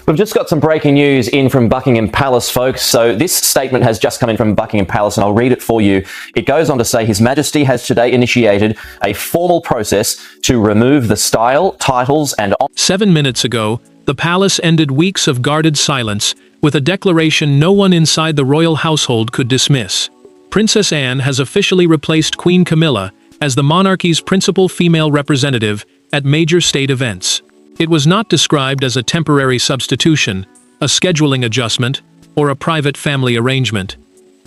We've just got some breaking news in from Buckingham Palace, folks. So this statement has just come in from Buckingham Palace, and I'll read it for you. It goes on to say, His Majesty has today initiated a formal process to remove the style, titles, and... 7 minutes ago, the palace ended weeks of guarded silence with a declaration no one inside the royal household could dismiss. Princess Anne has officially replaced Queen Camilla as the monarchy's principal female representative at major state events. It was not described as a temporary substitution, a scheduling adjustment, or a private family arrangement.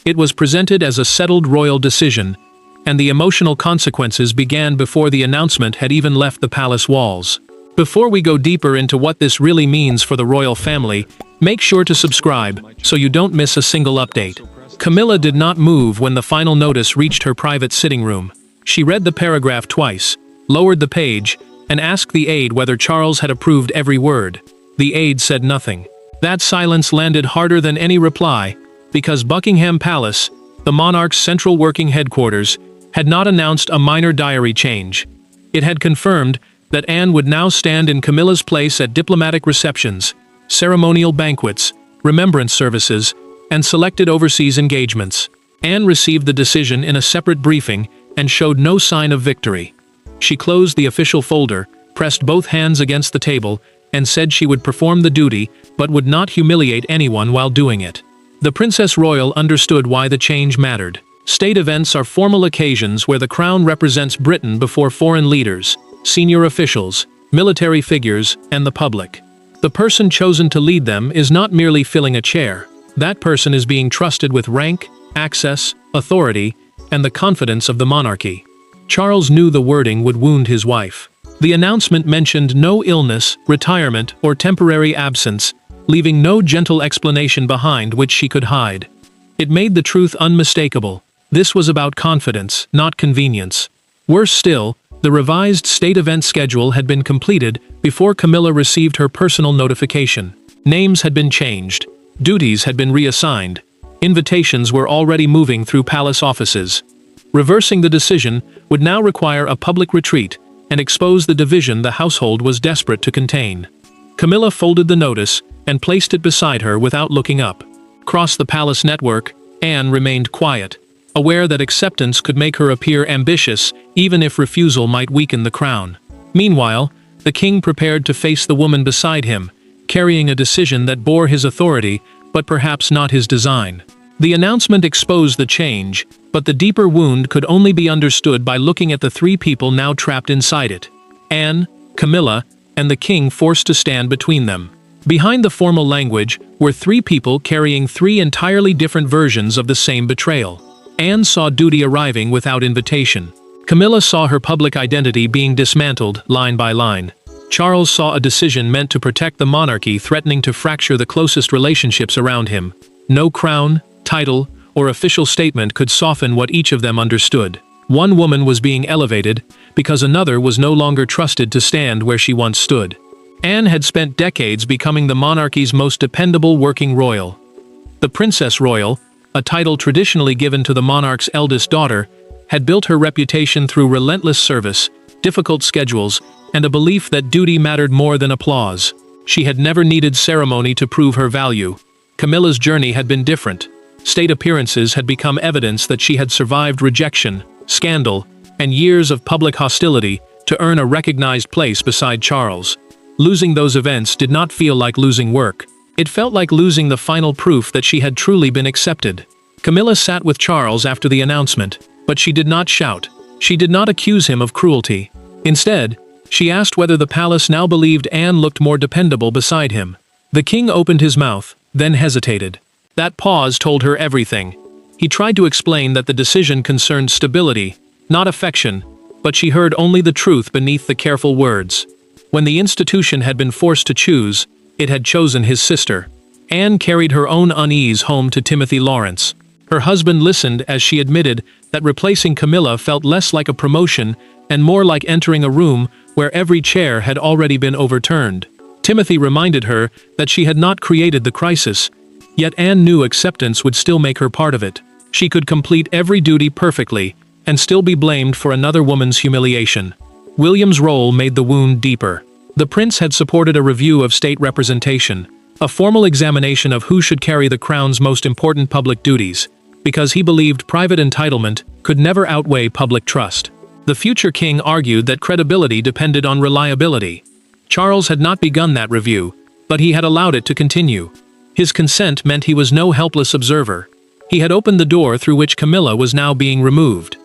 It was presented as a settled royal decision, and the emotional consequences began before the announcement had even left the palace walls. Before we go deeper into what this really means for the royal family, make sure to subscribe so you don't miss a single update. Camilla did not move when the final notice reached her private sitting room. She read the paragraph twice, lowered the page, and asked the aide whether Charles had approved every word. The aide said nothing. That silence landed harder than any reply, because Buckingham Palace, the monarch's central working headquarters, had not announced a minor diary change. It had confirmed that Anne would now stand in Camilla's place at diplomatic receptions, ceremonial banquets, remembrance services, and selected overseas engagements. Anne received the decision in a separate briefing and showed no sign of victory. She closed the official folder, pressed both hands against the table, and said she would perform the duty but would not humiliate anyone while doing it. The Princess Royal understood why the change mattered. State events are formal occasions where the crown represents Britain before foreign leaders, senior officials, military figures, and the public. The person chosen to lead them is not merely filling a chair. That person is being trusted with rank, access, authority, and the confidence of the monarchy. Charles knew the wording would wound his wife. The announcement mentioned no illness, retirement, or temporary absence, leaving no gentle explanation behind which she could hide. It made the truth unmistakable. This was about confidence, not convenience. Worse still, the revised state event schedule had been completed before Camilla received her personal notification. Names had been changed. Duties had been reassigned. Invitations were already moving through palace offices. Reversing the decision would now require a public retreat and expose the division the household was desperate to contain. Camilla folded the notice and placed it beside her without looking up. Across the palace network, Anne remained quiet, aware that acceptance could make her appear ambitious even if refusal might weaken the crown. Meanwhile, the king prepared to face the woman beside him, carrying a decision that bore his authority but perhaps not his design. The announcement exposed the change, but the deeper wound could only be understood by looking at the three people now trapped inside it: Anne, Camilla, and the king forced to stand between them. Behind the formal language were three people carrying three entirely different versions of the same betrayal. Anne saw duty arriving without invitation. Camilla saw her public identity being dismantled line by line. Charles saw a decision meant to protect the monarchy threatening to fracture the closest relationships around him. No crown, title, or official statement could soften what each of them understood. One woman was being elevated because another was no longer trusted to stand where she once stood. Anne had spent decades becoming the monarchy's most dependable working royal. The Princess Royal, a title traditionally given to the monarch's eldest daughter, had built her reputation through relentless service, difficult schedules, and a belief that duty mattered more than applause. She had never needed ceremony to prove her value. Camilla's journey had been different. State appearances had become evidence that she had survived rejection, scandal, and years of public hostility to earn a recognized place beside Charles. Losing those events did not feel like losing work. It felt like losing the final proof that she had truly been accepted. Camilla sat with Charles after the announcement, but she did not shout. She did not accuse him of cruelty. Instead, she asked whether the palace now believed Anne looked more dependable beside him. The king opened his mouth, then hesitated. That pause told her everything. He tried to explain that the decision concerned stability, not affection, but she heard only the truth beneath the careful words. When the institution had been forced to choose, it had chosen his sister. Anne carried her own unease home to Timothy Lawrence. Her husband listened as she admitted that replacing Camilla felt less like a promotion and more like entering a room where every chair had already been overturned. Timothy reminded her that she had not created the crisis, yet Anne knew acceptance would still make her part of it. She could complete every duty perfectly and still be blamed for another woman's humiliation. William's role made the wound deeper. The prince had supported a review of state representation, a formal examination of who should carry the crown's most important public duties, because he believed private entitlement could never outweigh public trust. The future king argued that credibility depended on reliability. Charles had not begun that review, but he had allowed it to continue. His consent meant he was no helpless observer. He had opened the door through which Camilla was now being removed.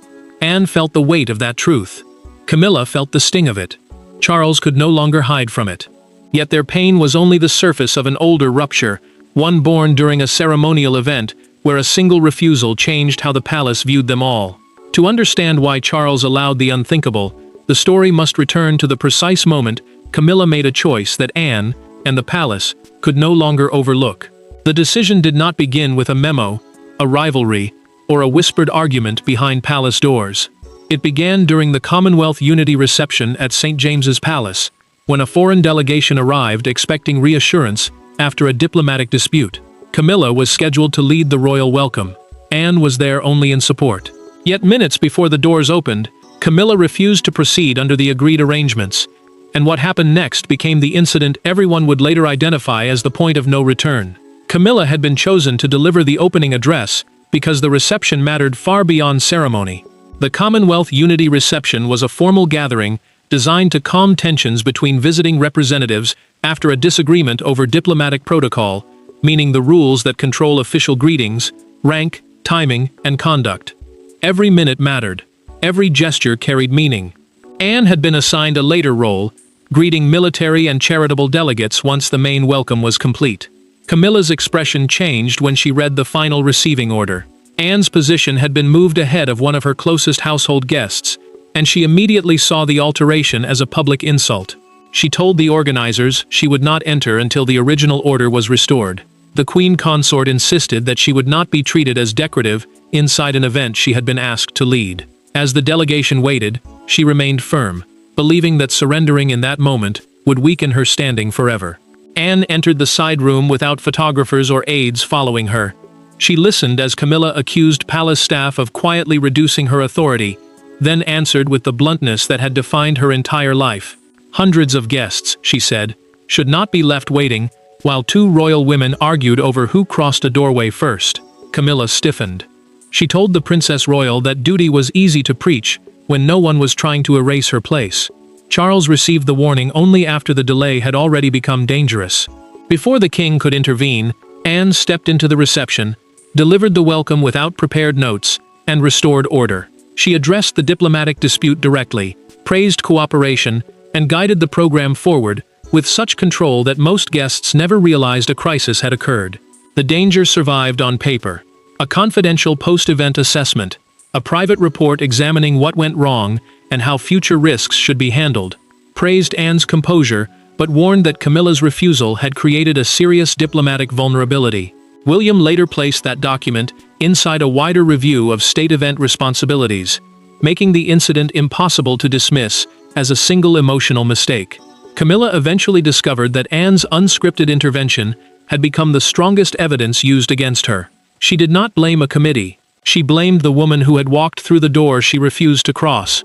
Anne felt the weight of that truth. Camilla felt the sting of it. Charles could no longer hide from it. Yet their pain was only the surface of an older rupture, one born during a ceremonial event where a single refusal changed how the palace viewed them all. To understand why Charles allowed the unthinkable, the story must return to the precise moment Camilla made a choice that Anne, and the palace, could no longer overlook. The decision did not begin with a memo, a rivalry, or a whispered argument behind palace doors. It began during the Commonwealth Unity reception at St. James's Palace, when a foreign delegation arrived expecting reassurance after a diplomatic dispute. Camilla was scheduled to lead the royal welcome. Anne was there only in support. Yet minutes before the doors opened, Camilla refused to proceed under the agreed arrangements, and what happened next became the incident everyone would later identify as the point of no return. Camilla had been chosen to deliver the opening address because the reception mattered far beyond ceremony. The Commonwealth Unity Reception was a formal gathering designed to calm tensions between visiting representatives after a disagreement over diplomatic protocol, meaning the rules that control official greetings, rank, timing, and conduct. Every minute mattered. Every gesture carried meaning. Anne had been assigned a later role, greeting military and charitable delegates once the main welcome was complete. Camilla's expression changed when she read the final receiving order. Anne's position had been moved ahead of one of her closest household guests, and she immediately saw the alteration as a public insult. She told the organizers she would not enter until the original order was restored. The Queen Consort insisted that she would not be treated as decorative inside an event she had been asked to lead. As the delegation waited, she remained firm, believing that surrendering in that moment would weaken her standing forever. Anne entered the side room without photographers or aides following her. She listened as Camilla accused palace staff of quietly reducing her authority, then answered with the bluntness that had defined her entire life. Hundreds of guests, she said, should not be left waiting, while two royal women argued over who crossed a doorway first. Camilla stiffened. She told the Princess Royal that duty was easy to preach when no one was trying to erase her place. Charles received the warning only after the delay had already become dangerous. Before the king could intervene, Anne stepped into the reception, delivered the welcome without prepared notes, and restored order. She addressed the diplomatic dispute directly, praised cooperation, and guided the program forward with such control that most guests never realized a crisis had occurred. The danger survived on paper. A confidential post-event assessment, a private report examining what went wrong and how future risks should be handled, praised Anne's composure but warned that Camilla's refusal had created a serious diplomatic vulnerability. William later placed that document inside a wider review of state event responsibilities, making the incident impossible to dismiss as a single emotional mistake. Camilla eventually discovered that Anne's unscripted intervention had become the strongest evidence used against her. She did not blame a committee. She blamed the woman who had walked through the door she refused to cross.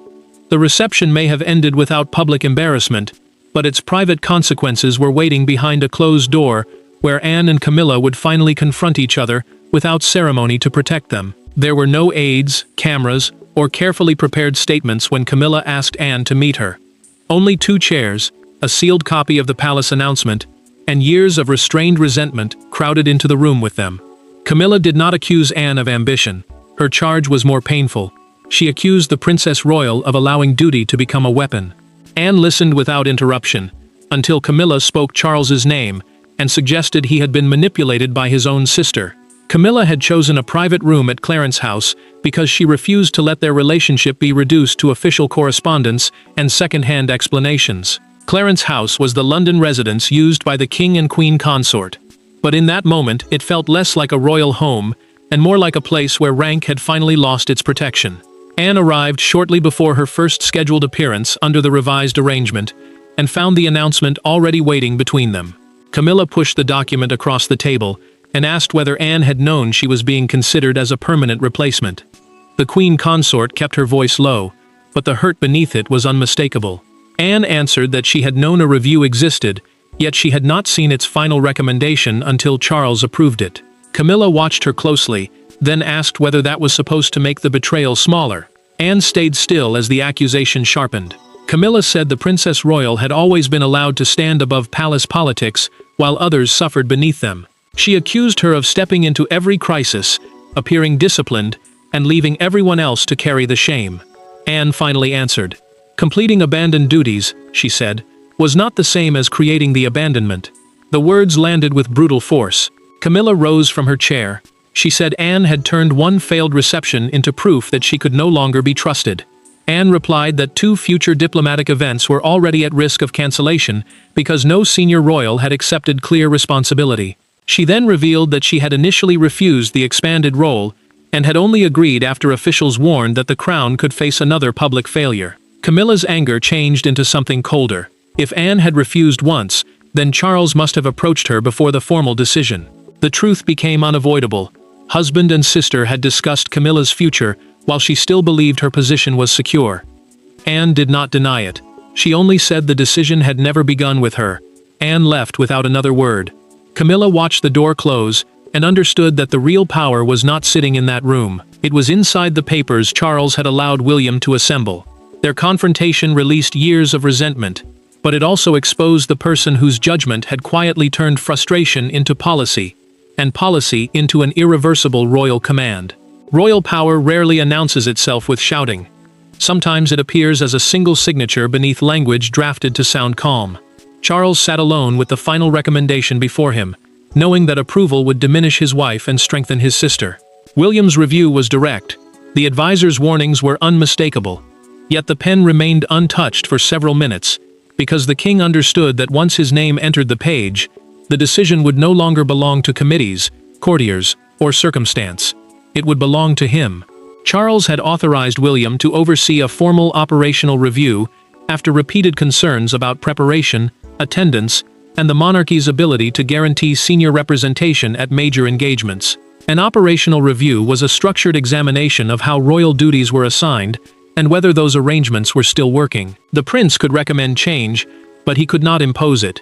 The reception may have ended without public embarrassment, but its private consequences were waiting behind a closed door where Anne and Camilla would finally confront each other without ceremony to protect them. There were no aides, cameras, or carefully prepared statements when Camilla asked Anne to meet her. Only two chairs, a sealed copy of the palace announcement, and years of restrained resentment crowded into the room with them. Camilla did not accuse Anne of ambition. Her charge was more painful. She accused the Princess Royal of allowing duty to become a weapon. Anne listened without interruption, until Camilla spoke Charles's name and suggested he had been manipulated by his own sister. Camilla had chosen a private room at Clarence House because she refused to let their relationship be reduced to official correspondence and second-hand explanations. Clarence House was the London residence used by the King and Queen Consort. But in that moment, it felt less like a royal home and more like a place where rank had finally lost its protection. Anne arrived shortly before her first scheduled appearance under the revised arrangement and found the announcement already waiting between them. Camilla pushed the document across the table and asked whether Anne had known she was being considered as a permanent replacement. The Queen Consort kept her voice low, but the hurt beneath it was unmistakable. Anne answered that she had known a review existed, yet she had not seen its final recommendation until Charles approved it. Camilla watched her closely, then asked whether that was supposed to make the betrayal smaller. Anne stayed still as the accusation sharpened. Camilla said the Princess Royal had always been allowed to stand above palace politics, while others suffered beneath them. She accused her of stepping into every crisis, appearing disciplined, and leaving everyone else to carry the shame. Anne finally answered. Completing abandoned duties, she said, was not the same as creating the abandonment. The words landed with brutal force. Camilla rose from her chair. She said Anne had turned one failed reception into proof that she could no longer be trusted. Anne replied that 2 future diplomatic events were already at risk of cancellation because no senior royal had accepted clear responsibility. She then revealed that she had initially refused the expanded role and had only agreed after officials warned that the crown could face another public failure. Camilla's anger changed into something colder. If Anne had refused once, then Charles must have approached her before the formal decision. The truth became unavoidable. Husband and sister had discussed Camilla's future while she still believed her position was secure. Anne did not deny it. She only said the decision had never begun with her. Anne left without another word. Camilla watched the door close and understood that the real power was not sitting in that room. It was inside the papers Charles had allowed William to assemble. Their confrontation released years of resentment, but it also exposed the person whose judgment had quietly turned frustration into policy, and policy into an irreversible royal command. Royal power rarely announces itself with shouting. Sometimes it appears as a single signature beneath language drafted to sound calm. Charles sat alone with the final recommendation before him, knowing that approval would diminish his wife and strengthen his sister. William's review was direct. The advisor's warnings were unmistakable. Yet the pen remained untouched for several minutes, because the king understood that once his name entered the page, the decision would no longer belong to committees, courtiers, or circumstance. It would belong to him. Charles had authorized William to oversee a formal operational review after repeated concerns about preparation, attendance, and the monarchy's ability to guarantee senior representation at major engagements. An operational review was a structured examination of how royal duties were assigned and whether those arrangements were still working. The prince could recommend change, but he could not impose it.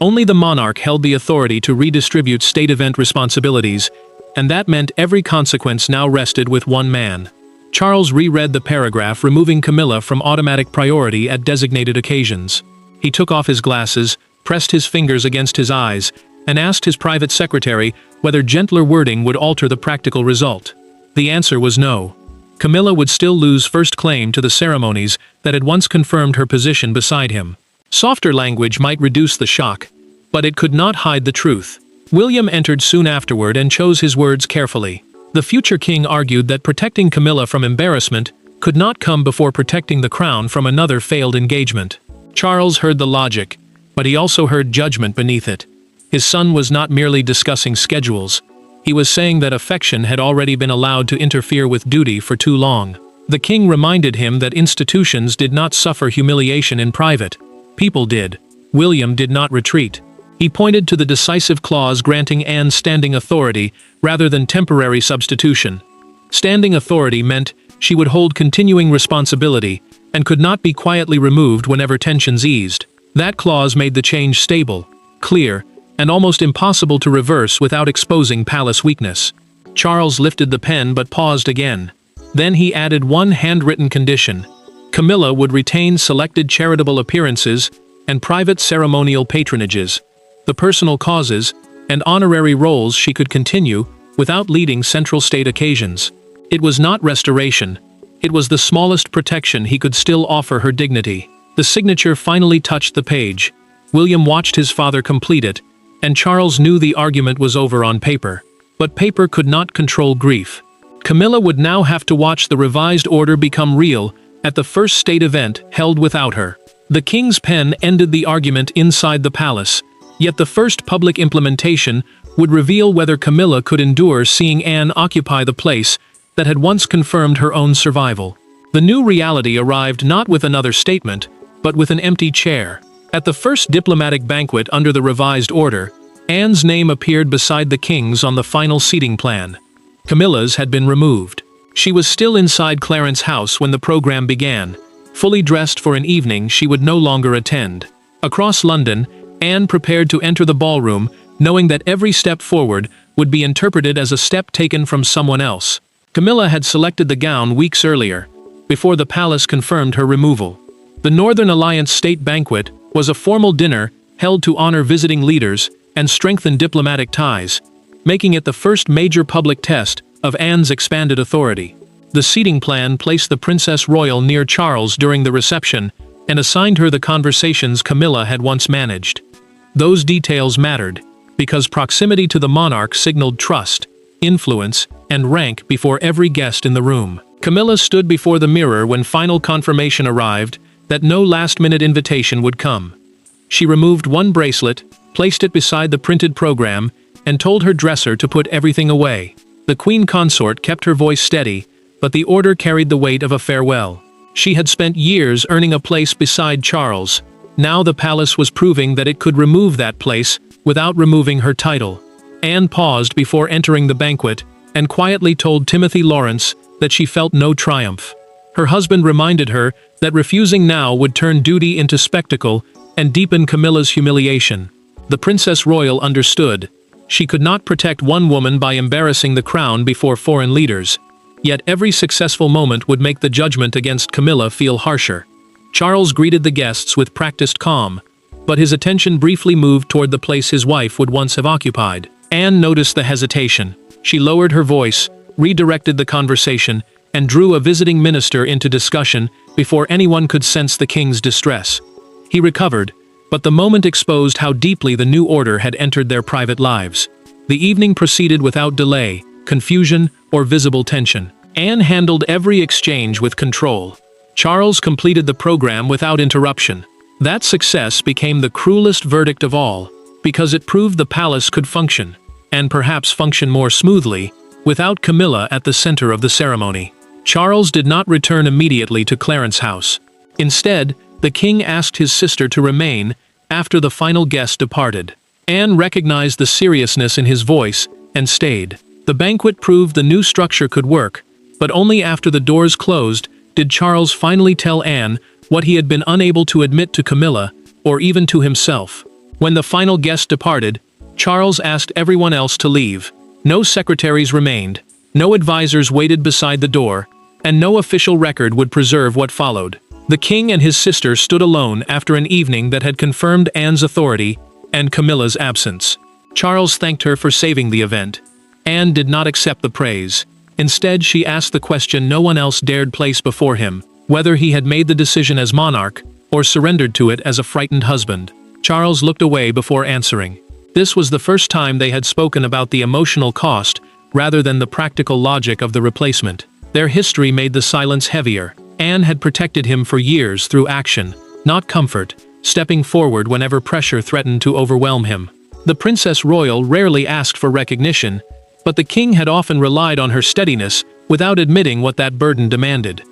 Only the monarch held the authority to redistribute state event responsibilities, and that meant every consequence now rested with one man. Charles reread the paragraph, removing Camilla from automatic priority at designated occasions. He took off his glasses, pressed his fingers against his eyes, and asked his private secretary whether gentler wording would alter the practical result. The answer was no. Camilla would still lose first claim to the ceremonies that had once confirmed her position beside him. Softer language might reduce the shock, but it could not hide the truth. William entered soon afterward and chose his words carefully. The future king argued that protecting Camilla from embarrassment could not come before protecting the crown from another failed engagement. Charles heard the logic, but he also heard judgment beneath it. His son was not merely discussing schedules. He was saying that affection had already been allowed to interfere with duty for too long. The king reminded him that institutions did not suffer humiliation in private. People did. William did not retreat. He pointed to the decisive clause granting Anne standing authority rather than temporary substitution. Standing authority meant she would hold continuing responsibility and could not be quietly removed whenever tensions eased. That clause made the change stable, clear, and almost impossible to reverse without exposing palace weakness. Charles lifted the pen but paused again. Then he added one handwritten condition. Camilla would retain selected charitable appearances and private ceremonial patronages. The personal causes and honorary roles she could continue without leading central state occasions. It was not restoration. It was the smallest protection he could still offer her dignity. The signature finally touched the page. William watched his father complete it, and Charles knew the argument was over on paper. But paper could not control grief. Camilla would now have to watch the revised order become real at the first state event held without her. The king's pen ended the argument inside the palace, yet the first public implementation would reveal whether Camilla could endure seeing Anne occupy the place that had once confirmed her own survival. The new reality arrived not with another statement, but with an empty chair. At the first diplomatic banquet under the revised order, Anne's name appeared beside the king's on the final seating plan. Camilla's had been removed. She was still inside Clarence's house when the program began, fully dressed for an evening she would no longer attend. Across London, Anne prepared to enter the ballroom, knowing that every step forward would be interpreted as a step taken from someone else. Camilla had selected the gown weeks earlier, before the palace confirmed her removal. The Northern Alliance state banquet was a formal dinner held to honor visiting leaders and strengthen diplomatic ties, making it the first major public test of Anne's expanded authority. The seating plan placed the Princess Royal near Charles during the reception and assigned her the conversations Camilla had once managed. Those details mattered, because proximity to the monarch signaled trust, influence, and rank before every guest in the room. Camilla stood before the mirror when final confirmation arrived that no last-minute invitation would come. She removed one bracelet, placed it beside the printed program, and told her dresser to put everything away. The queen consort kept her voice steady, but the order carried the weight of a farewell. She had spent years earning a place beside Charles. Now the palace was proving that it could remove that place without removing her title. Anne paused before entering the banquet and quietly told Timothy Lawrence that she felt no triumph. Her husband reminded her that refusing now would turn duty into spectacle and deepen Camilla's humiliation. The Princess Royal understood. She could not protect one woman by embarrassing the crown before foreign leaders. Yet every successful moment would make the judgment against Camilla feel harsher. Charles greeted the guests with practiced calm, but his attention briefly moved toward the place his wife would once have occupied. Anne noticed the hesitation. She lowered her voice, redirected the conversation, and drew a visiting minister into discussion before anyone could sense the king's distress. He recovered, but the moment exposed how deeply the new order had entered their private lives. The evening proceeded without delay, confusion, or visible tension. Anne handled every exchange with control. Charles completed the program without interruption. That success became the cruelest verdict of all, because it proved the palace could function, and perhaps function more smoothly, without Camilla at the center of the ceremony. Charles did not return immediately to Clarence House. Instead, the king asked his sister to remain after the final guest departed. Anne recognized the seriousness in his voice and stayed. The banquet proved the new structure could work, but only after the doors closed did Charles finally tell Anne what he had been unable to admit to Camilla, or even to himself. When the final guest departed, Charles asked everyone else to leave. No secretaries remained, no advisors waited beside the door, and no official record would preserve what followed. The king and his sister stood alone after an evening that had confirmed Anne's authority and Camilla's absence. Charles thanked her for saving the event. Anne did not accept the praise. Instead, she asked the question no one else dared place before him, whether he had made the decision as monarch or surrendered to it as a frightened husband. Charles looked away before answering. This was the first time they had spoken about the emotional cost rather than the practical logic of the replacement. Their history made the silence heavier. Anne had protected him for years through action, not comfort, stepping forward whenever pressure threatened to overwhelm him. The Princess Royal rarely asked for recognition, but the king had often relied on her steadiness without admitting what that burden demanded.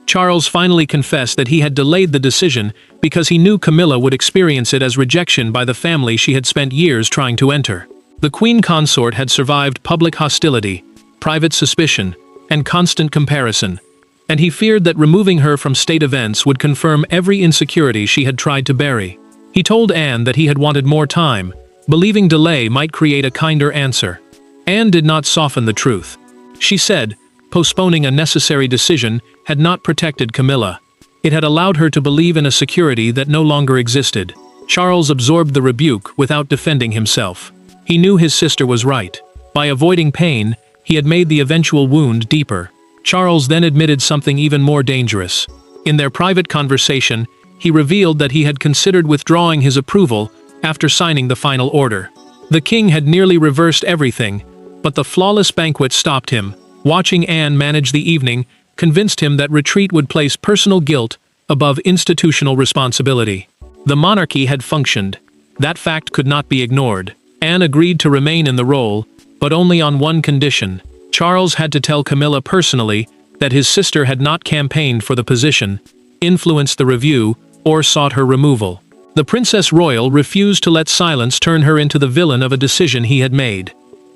Charles finally confessed that he had delayed the decision because he knew Camilla would experience it as rejection by the family she had spent years trying to enter. The queen consort had survived public hostility, private suspicion, and constant comparison, and he feared that removing her from state events would confirm every insecurity she had tried to bury. He told Anne that he had wanted more time, believing delay might create a kinder answer. Anne did not soften the truth. She said, postponing a necessary decision had not protected Camilla. It had allowed her to believe in a security that no longer existed. Charles absorbed the rebuke without defending himself. He knew his sister was right. By avoiding pain, he had made the eventual wound deeper. Charles then admitted something even more dangerous. In their private conversation, he revealed that he had considered withdrawing his approval after signing the final order. The king had nearly reversed everything, but the flawless banquet stopped him. Watching Anne manage the evening convinced him that retreat would place personal guilt above institutional responsibility. The monarchy had functioned. That fact could not be ignored. Anne agreed to remain in the role, but only on one condition. Charles had to tell Camilla personally that his sister had not campaigned for the position, influenced the review, or sought her removal. The Princess Royal refused to let silence turn her into the villain of a decision he had made.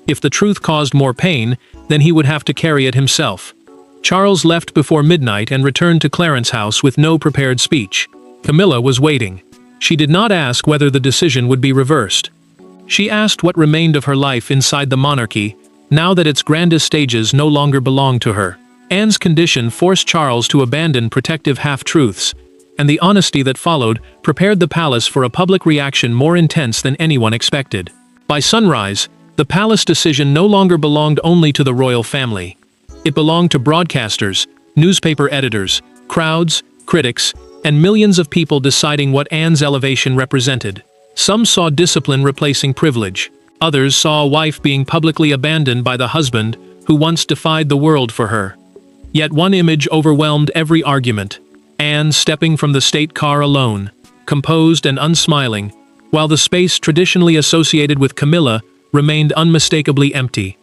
If the truth caused more pain, then he would have to carry it himself. Charles left before midnight and returned to Clarence House with no prepared speech. Camilla was waiting. She did not ask whether the decision would be reversed. She asked what remained of her life inside the monarchy, now that its grandest stages no longer belonged to her. Anne's condition forced Charles to abandon protective half-truths, and the honesty that followed prepared the palace for a public reaction more intense than anyone expected. By sunrise, the palace decision no longer belonged only to the royal family. It belonged to broadcasters, newspaper editors, crowds, critics, and millions of people deciding what Anne's elevation represented. Some saw discipline replacing privilege. Others saw a wife being publicly abandoned by the husband who once defied the world for her. Yet one image overwhelmed every argument: Anne stepping from the state car alone, composed and unsmiling, while the space traditionally associated with Camilla remained unmistakably empty.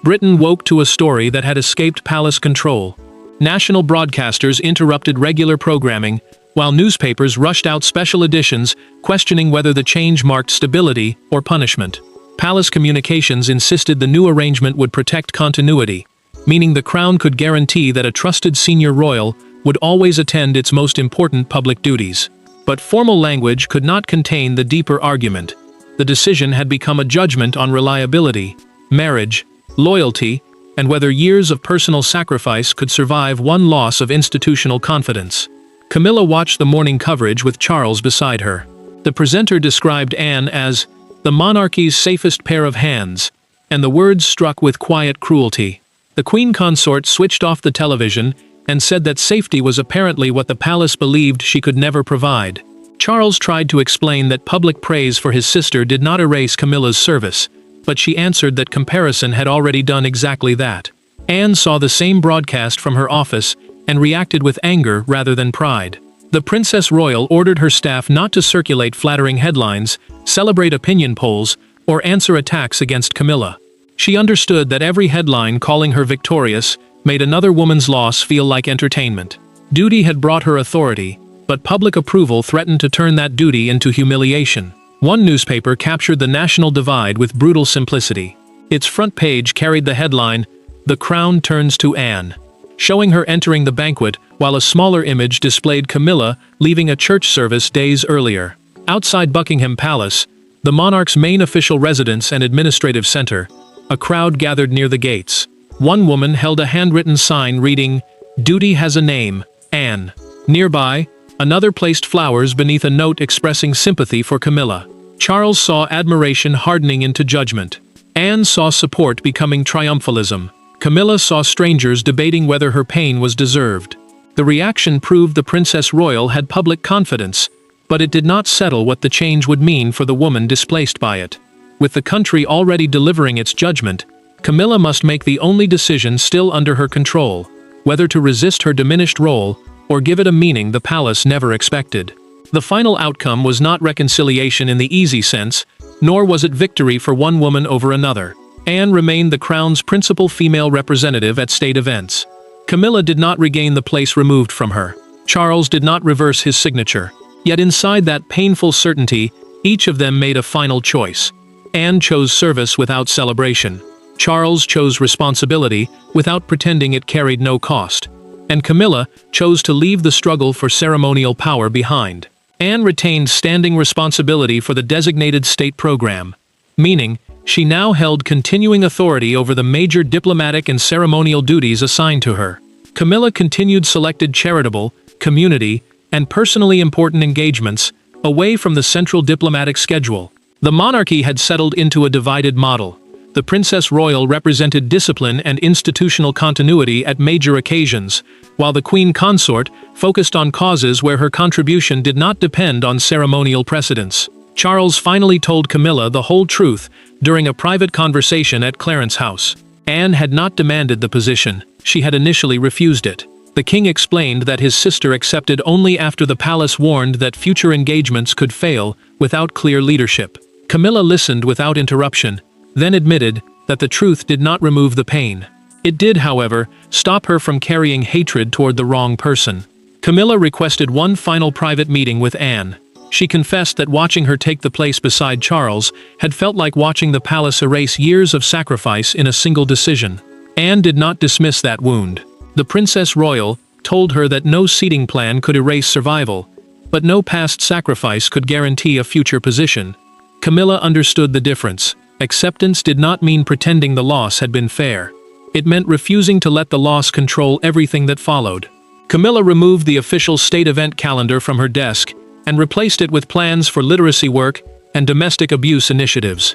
Britain woke to a story that had escaped palace control. National broadcasters interrupted regular programming, while newspapers rushed out special editions questioning whether the change marked stability or punishment. Palace communications insisted the new arrangement would protect continuity, meaning the crown could guarantee that a trusted senior royal would always attend its most important public duties. But formal language could not contain the deeper argument. The decision had become a judgment on reliability, marriage, loyalty, and whether years of personal sacrifice could survive one loss of institutional confidence. Camilla watched the morning coverage with Charles beside her. The presenter described Anne as the monarchy's safest pair of hands, and the words struck with quiet cruelty. The Queen Consort switched off the television and said that safety was apparently what the palace believed she could never provide. Charles tried to explain that public praise for his sister did not erase Camilla's service, but she answered that comparison had already done exactly that. Anne saw the same broadcast from her office and reacted with anger rather than pride. The Princess Royal ordered her staff not to circulate flattering headlines, celebrate opinion polls, or answer attacks against Camilla. She understood that every headline calling her victorious made another woman's loss feel like entertainment. Duty had brought her authority, but public approval threatened to turn that duty into humiliation. One newspaper captured the national divide with brutal simplicity. Its front page carried the headline, "The Crown Turns to Anne," showing her entering the banquet, while a smaller image displayed Camilla leaving a church service days earlier. Outside Buckingham Palace, the monarch's main official residence and administrative center, a crowd gathered near the gates. One woman held a handwritten sign reading, "Duty has a name, Anne." Nearby, another placed flowers beneath a note expressing sympathy for Camilla. Charles saw admiration hardening into judgment. Anne saw support becoming triumphalism. Camilla saw strangers debating whether her pain was deserved. The reaction proved the Princess Royal had public confidence, but it did not settle what the change would mean for the woman displaced by it. With the country already delivering its judgment, Camilla must make the only decision still under her control, whether to resist her diminished role or give it a meaning the palace never expected. The final outcome was not reconciliation in the easy sense, nor was it victory for one woman over another. Anne remained the crown's principal female representative at state events. Camilla did not regain the place removed from her. Charles did not reverse his signature. Yet inside that painful certainty, each of them made a final choice. Anne chose service without celebration. Charles chose responsibility without pretending it carried no cost. And Camilla chose to leave the struggle for ceremonial power behind. Anne retained standing responsibility for the designated state program, meaning she now held continuing authority over the major diplomatic and ceremonial duties assigned to her. Camilla continued selected charitable, community, and personally important engagements away from the central diplomatic schedule. The monarchy had settled into a divided model. The Princess Royal represented discipline and institutional continuity at major occasions, while the Queen Consort focused on causes where her contribution did not depend on ceremonial precedence. Charles finally told Camilla the whole truth during a private conversation at Clarence House. Anne had not demanded the position. She had initially refused it. The king explained that his sister accepted only after the palace warned that future engagements could fail without clear leadership. Camilla listened without interruption, then admitted that the truth did not remove the pain. It did, however, stop her from carrying hatred toward the wrong person. Camilla requested one final private meeting with Anne. She confessed that watching her take the place beside Charles had felt like watching the palace erase years of sacrifice in a single decision. Anne did not dismiss that wound. The Princess Royal told her that no seating plan could erase survival, But no past sacrifice could guarantee a future position. Camilla understood the difference. Acceptance did not mean pretending the loss had been fair. It meant refusing to let the loss control everything that followed. Camilla removed the official state event calendar from her desk and replaced it with plans for literacy work and domestic abuse initiatives.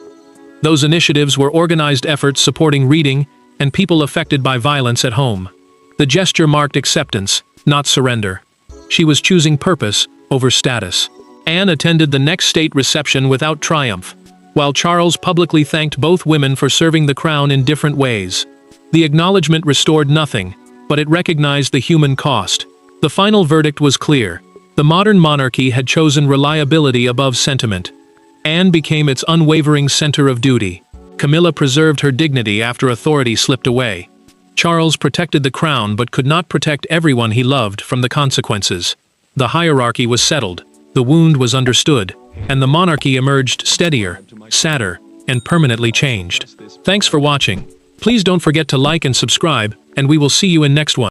Those initiatives were organized efforts supporting reading and people affected by violence at home. The gesture marked acceptance, not surrender. She was choosing purpose over status. Anne attended the next state reception without triumph, while Charles publicly thanked both women for serving the crown in different ways. The acknowledgement restored nothing, but it recognized the human cost. The final verdict was clear. The modern monarchy had chosen reliability above sentiment. Anne became its unwavering center of duty. Camilla preserved her dignity after authority slipped away. Charles protected the crown but could not protect everyone he loved from the consequences. The hierarchy was settled, the wound was understood, and the monarchy emerged steadier, sadder, and permanently changed. Thanks for watching. Please don't forget to like and subscribe, and we will see you in next one.